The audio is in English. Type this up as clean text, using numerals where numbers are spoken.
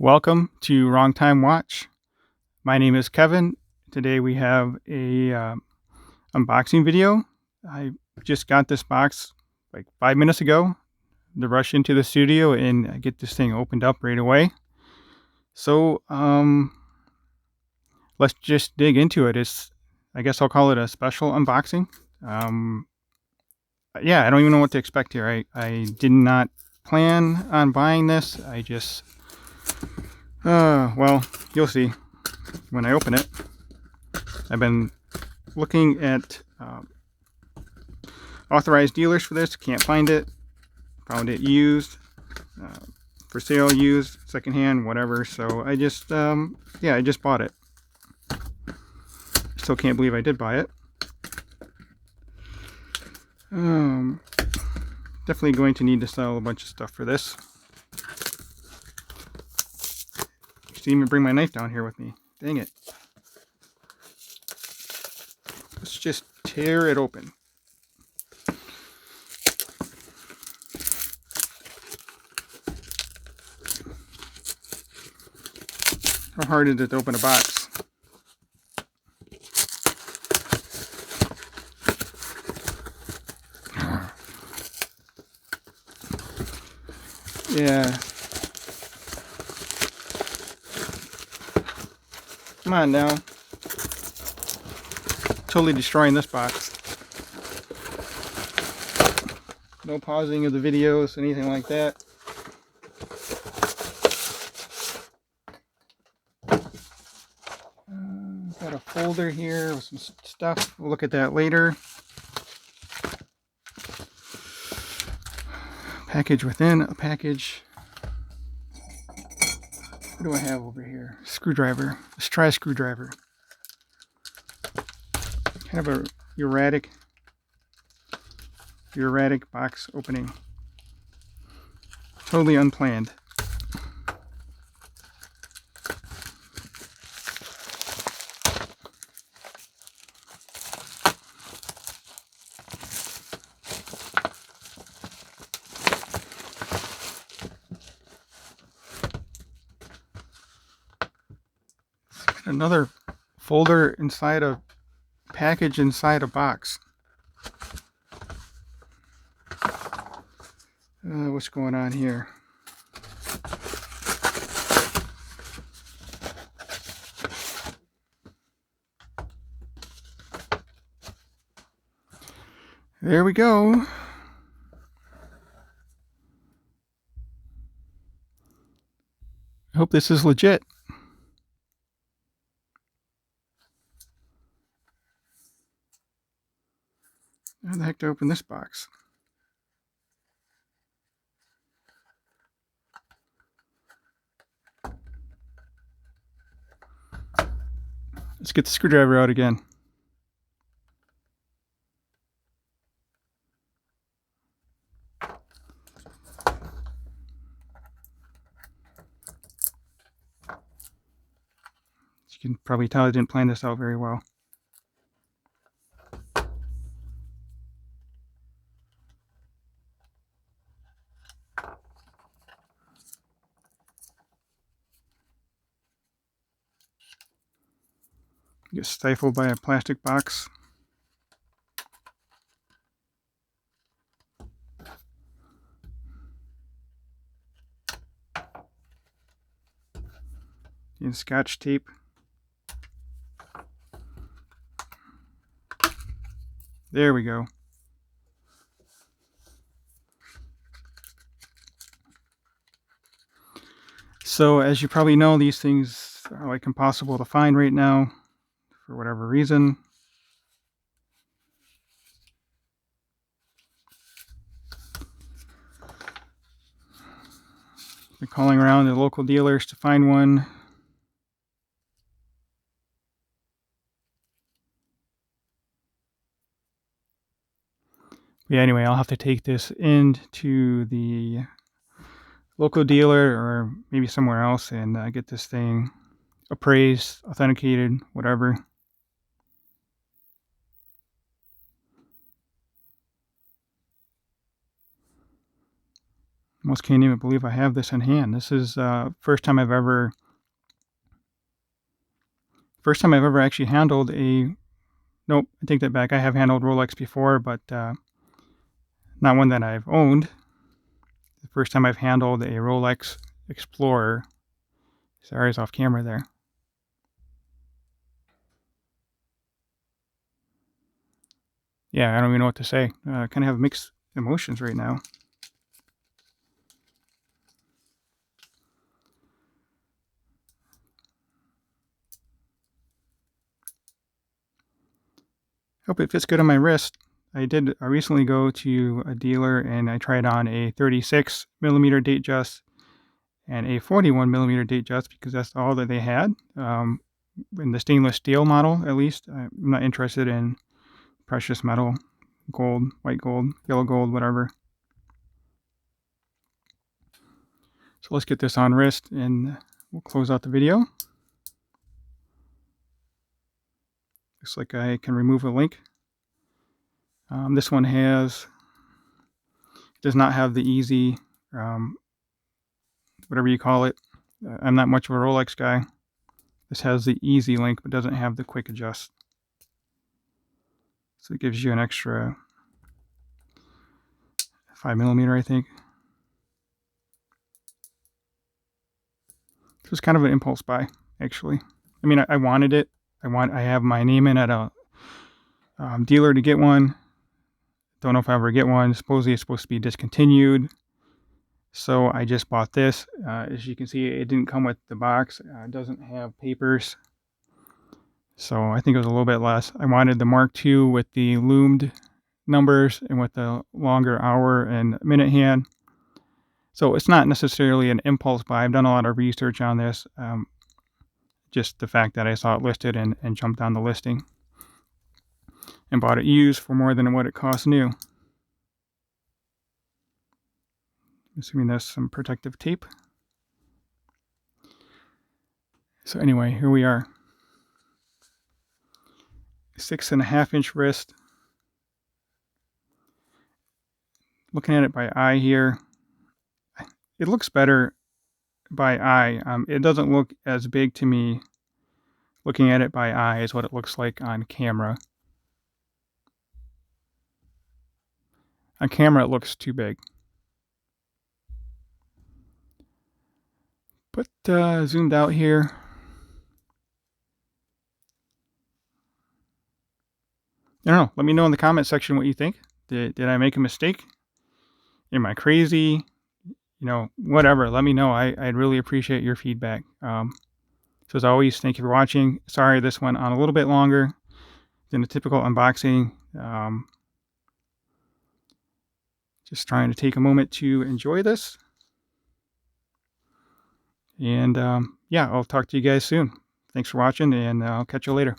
Welcome to Wrong Time Watch. My name is Kevin. Today we have a unboxing video. I just got this box like 5 minutes ago to rush into the studio and get this thing opened up right away. So let's just dig into it. I guess I'll call it a special unboxing. Yeah, I don't even know what to expect here. I did not plan on buying this. Well, you'll see when I open it. I've been looking at authorized dealers for this. Can't find it. Found it used, for sale, used, secondhand, whatever. So I just, I just bought it. Still can't believe I did buy it. Definitely going to need to sell a bunch of stuff for this. I should even bring my knife down here with me. Dang it. Let's just tear it open. How hard is it to open a box? Yeah. Come on now. Totally destroying this box. No pausing of the videos, anything like that. Got a folder here with some stuff. We'll look at that later. Package within a package. What do I have over here? Screwdriver. Let's try a screwdriver. Kind of a erratic box opening. Totally unplanned. Another folder inside a package inside a box. What's going on here? There we go. I hope this is legit. How the heck to open this box? Let's get the screwdriver out again. As you can probably tell, I didn't plan this out very well. Get stifled by a plastic box. And scotch tape. There we go. So as you probably know, these things are like impossible to find right now for whatever reason. Been calling around the local dealers to find one. Yeah, anyway, I'll have to take this into the local dealer or maybe somewhere else and get this thing appraised, authenticated, whatever. Almost can't even believe I have this in hand. This is first time I've ever actually handled a. Nope, I take that back. I have handled Rolex before, but not one that I've owned. The first time I've handled a Rolex Explorer. Sorry, it's off camera there. Yeah, I don't even know what to say. Kind of have mixed emotions right now. Hope it fits good on my wrist. I did recently go to a dealer and I tried on a 36 millimeter date just and a 41 millimeter date just because that's all that they had. In the stainless steel model, at least. I'm not interested in precious metal, gold, white gold, yellow gold, whatever. So let's get this on wrist and we'll close out the video. Looks like I can remove a link. This one does not have the easy, whatever you call it. I'm not much of a Rolex guy. This has the easy link, but doesn't have the quick adjust. So it gives you an extra 5 millimeter, I think. This was kind of an impulse buy, actually. I mean, I wanted it. I have my name in at a dealer to get one. Don't know if I ever get one. Supposedly it's supposed to be discontinued. So I just bought this. As you can see, it didn't come with the box. It doesn't have papers. So I think it was a little bit less. I wanted the Mark II with the loomed numbers and with the longer hour and minute hand. So it's not necessarily an impulse buy. I've done a lot of research on this. Just the fact that I saw it listed and jumped on the listing and bought it used for more than what it cost new. Assuming there's some protective tape. So anyway, here we are. 6.5 inch wrist. Looking at it by eye here, it looks better by eye. It doesn't look as big to me looking at it by eye as what it looks like on camera. On camera, it looks too big. But zoomed out here. I don't know. Let me know in the comment section what you think. Did I make a mistake? Am I crazy? You know, whatever. Let me know. I'd really appreciate your feedback. So as always, thank you for watching. Sorry this went on a little bit longer than a typical unboxing. Just trying to take a moment to enjoy this. And yeah, I'll talk to you guys soon. Thanks for watching, and I'll catch you later.